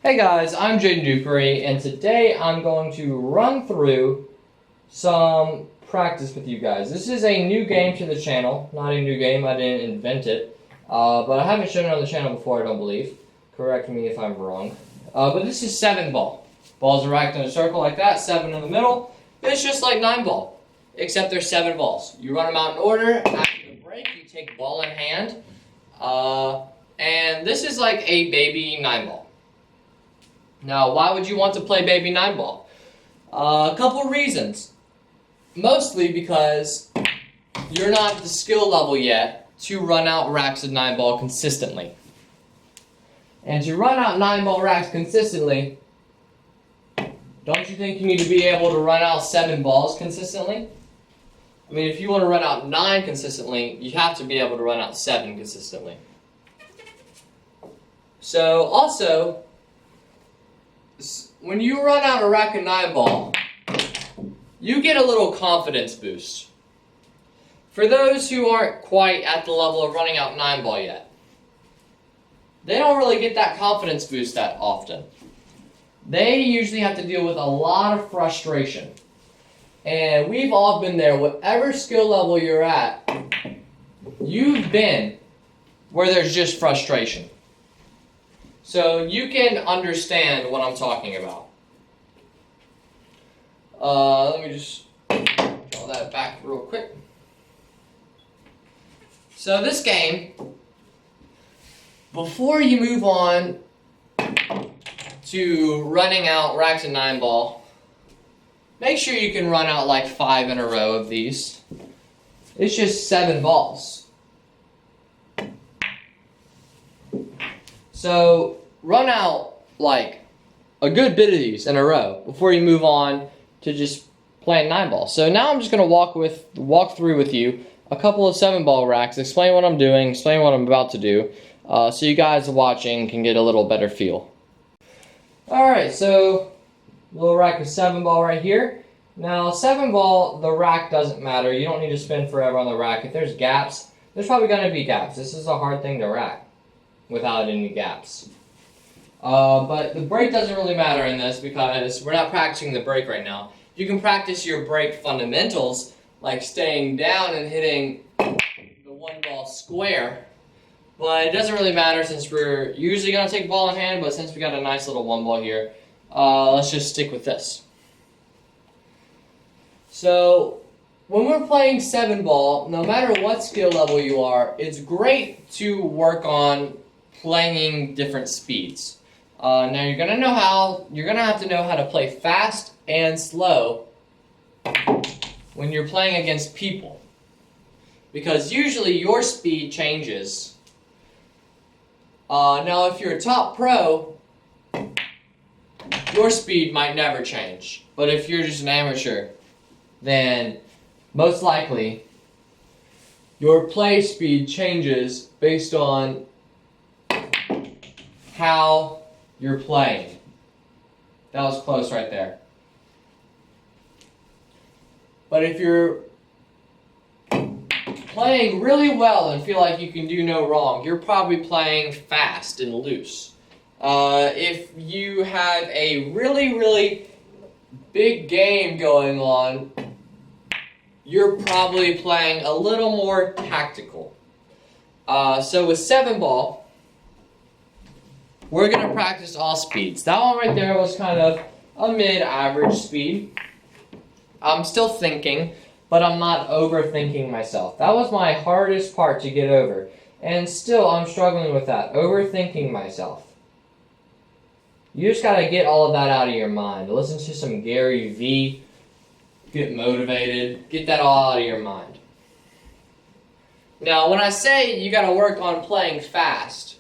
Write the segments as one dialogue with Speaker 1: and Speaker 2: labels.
Speaker 1: Hey guys, I'm Dupree, and today I'm going to run through some practice with you guys. This is a new game to the channel. Not a new game, I didn't invent it. But I haven't shown it on the channel before, I don't believe. Correct me if I'm wrong. But this is 7 ball. Balls are racked in a circle like that, 7 in the middle. It's just like 9 ball, except there's 7 balls. You run them out in order. After the break, you take ball in hand. And this is like a baby 9 ball. Now, why would you want to play baby 9 ball? A couple reasons. Mostly because you're not at the skill level yet to run out racks of 9 ball consistently. And to run out 9 ball racks consistently, don't you think you need to be able to run out 7 balls consistently? I mean, if you want to run out 9 consistently, you have to be able to run out 7 consistently. So, also, when you run out a rack of 9 ball, you get a little confidence boost. For those who aren't quite at the level of running out 9 ball yet, they don't really get that confidence boost that often. They usually have to deal with a lot of frustration. And we've all been there. Whatever skill level you're at, you've been where there's just frustration. So you can understand what I'm talking about. Let me just draw that back real quick. So this game, before you move on to running out racks of 9 ball, make sure you can run out like 5 in a row of these. It's just 7 balls. So run out like a good bit of these in a row before you move on to just playing 9 ball. So now I'm just going to walk through with you a couple of 7 ball racks, explain what I'm doing, explain what I'm about to do, so you guys watching can get a little better feel. Alright, so little rack of 7 ball right here. Now 7 ball, the rack doesn't matter. You don't need to spin forever on the rack. If there's gaps, there's probably going to be gaps. This is a hard thing to rack without any gaps. But the break doesn't really matter in this because we're not practicing the break right now. You can practice your break fundamentals like staying down and hitting the 1 ball square. But it doesn't really matter since we're usually going to take ball in hand, but since we got a nice little 1 ball here, let's just stick with this. So when we're playing 7 ball, no matter what skill level you are, it's great to work on playing different speeds. Now you're gonna have to know how to play fast and slow when you're playing against people, because usually your speed changes. Now if you're a top pro, your speed might never change, but if you're just an amateur, then most likely your play speed changes based on how you're playing. That was close right there. But if you're playing really well and feel like you can do no wrong, you're probably playing fast and loose. If you have a really big game going on, you're probably playing a little more tactical. So with 7 ball, we're going to practice all speeds. That one right there was kind of a mid-average speed. I'm still thinking, but I'm not overthinking myself. That was my hardest part to get over. And still, I'm struggling with that, overthinking myself. You just got to get all of that out of your mind. Listen to some Gary V. Get motivated. Get that all out of your mind. Now, when I say you got to work on playing fast,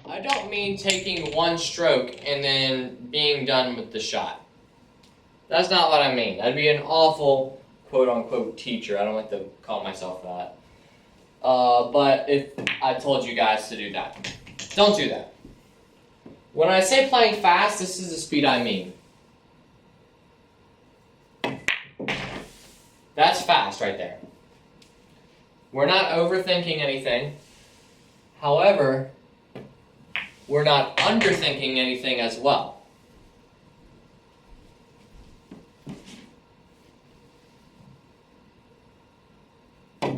Speaker 1: I don't mean taking 1 stroke and then being done with the shot. That's not what I mean. I'd be an awful quote-unquote teacher. I don't like to call myself that. But if I told you guys to do that, don't do that. When I say playing fast, this is the speed I mean. That's fast right there. We're not overthinking anything. However, we're not underthinking anything as well. I'm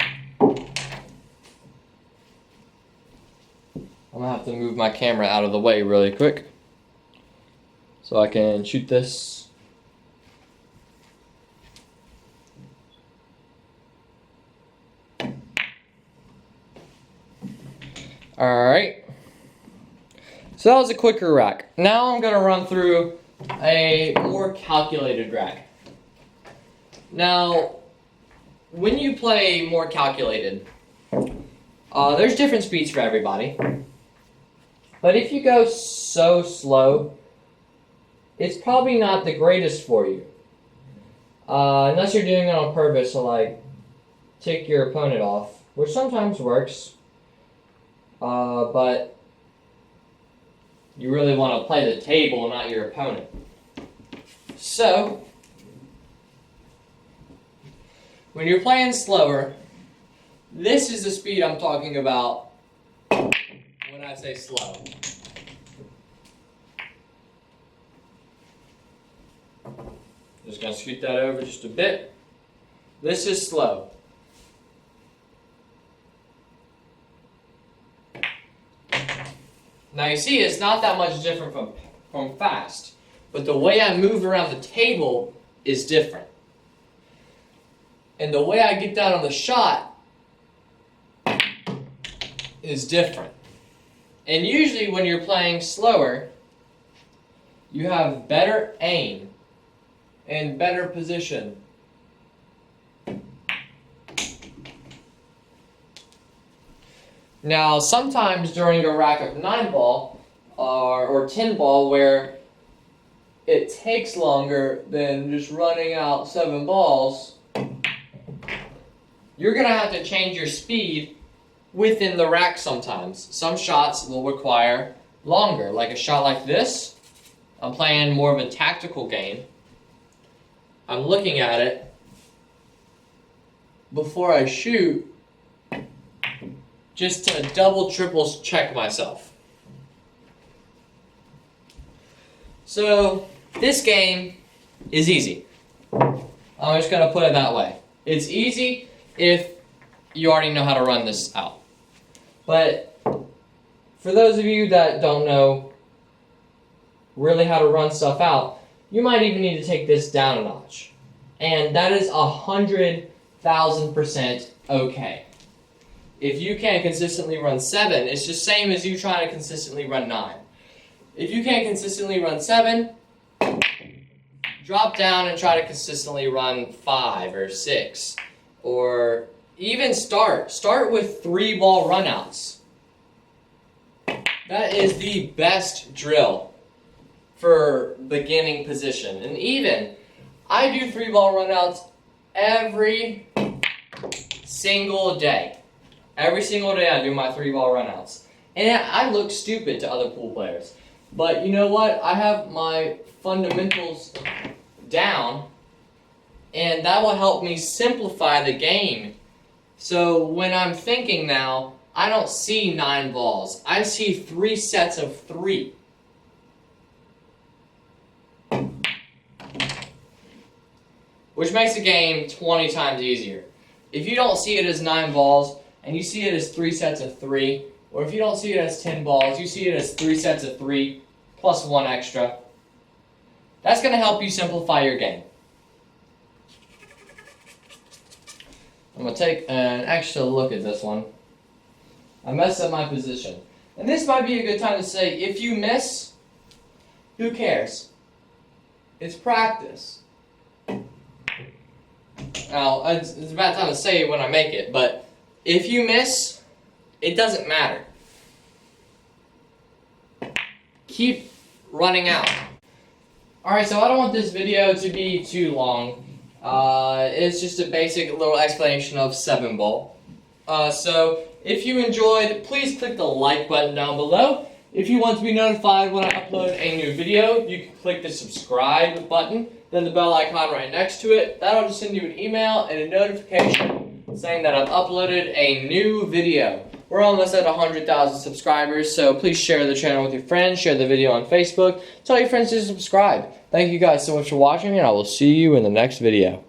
Speaker 1: gonna have to move my camera out of the way really quick so I can shoot this. Alright. So that was a quicker rack. Now I'm gonna run through a more calculated rack. Now, when you play more calculated, there's different speeds for everybody. But if you go so slow, it's probably not the greatest for you. Unless you're doing it on purpose to like tick your opponent off, which sometimes works. But you really want to play the table, not your opponent. So, when you're playing slower, this is the speed I'm talking about when I say slow. Just going to scoot that over just a bit. This is slow. Now you see it's not that much different from fast, but the way I move around the table is different. And the way I get down on the shot is different. And usually when you're playing slower, you have better aim and better position. Now, sometimes during a rack of 9-ball or 10-ball where it takes longer than just running out 7 balls, you're going to have to change your speed within the rack sometimes. Some shots will require longer, like a shot like this. I'm playing more of a tactical game. I'm looking at it before I shoot, just to double, triple check myself. So, this game is easy. I'm just going to put it that way. It's easy if you already know how to run this out. But for those of you that don't know really how to run stuff out, you might even need to take this down a notch. And that is 100,000% okay. If you can't consistently run 7, it's the same as you trying to consistently run 9. If you can't consistently run 7, drop down and try to consistently run 5 or 6. Or even start with 3-ball runouts. That is the best drill for beginning position. And even, I do 3-ball runouts every single day. Every single day I do my 3-ball runouts. And I look stupid to other pool players. But you know what? I have my fundamentals down, and that will help me simplify the game. So when I'm thinking now, I don't see 9 balls. I see 3 sets of 3. Which makes the game 20 times easier. If you don't see it as 9 balls, and you see it as 3 sets of 3, or if you don't see it as 10 balls, you see it as 3 sets of 3, plus 1 extra, that's going to help you simplify your game. I'm going to take an extra look at this one. I messed up my position. And this might be a good time to say, if you miss, who cares? It's practice. Now, it's about time to say it when I make it, but if you miss, it doesn't matter. Keep running out. Alright, so I don't want this video to be too long. It's just a basic little explanation of 7-ball. So, if you enjoyed, please click the like button down below. If you want to be notified when I upload a new video, you can click the subscribe button, then the bell icon right next to it. That'll just send you an email and a notification saying that I've uploaded a new video. We're almost at 100,000 subscribers, so please share the channel with your friends, share the video on Facebook, tell your friends to subscribe. Thank you guys so much for watching, and I will see you in the next video.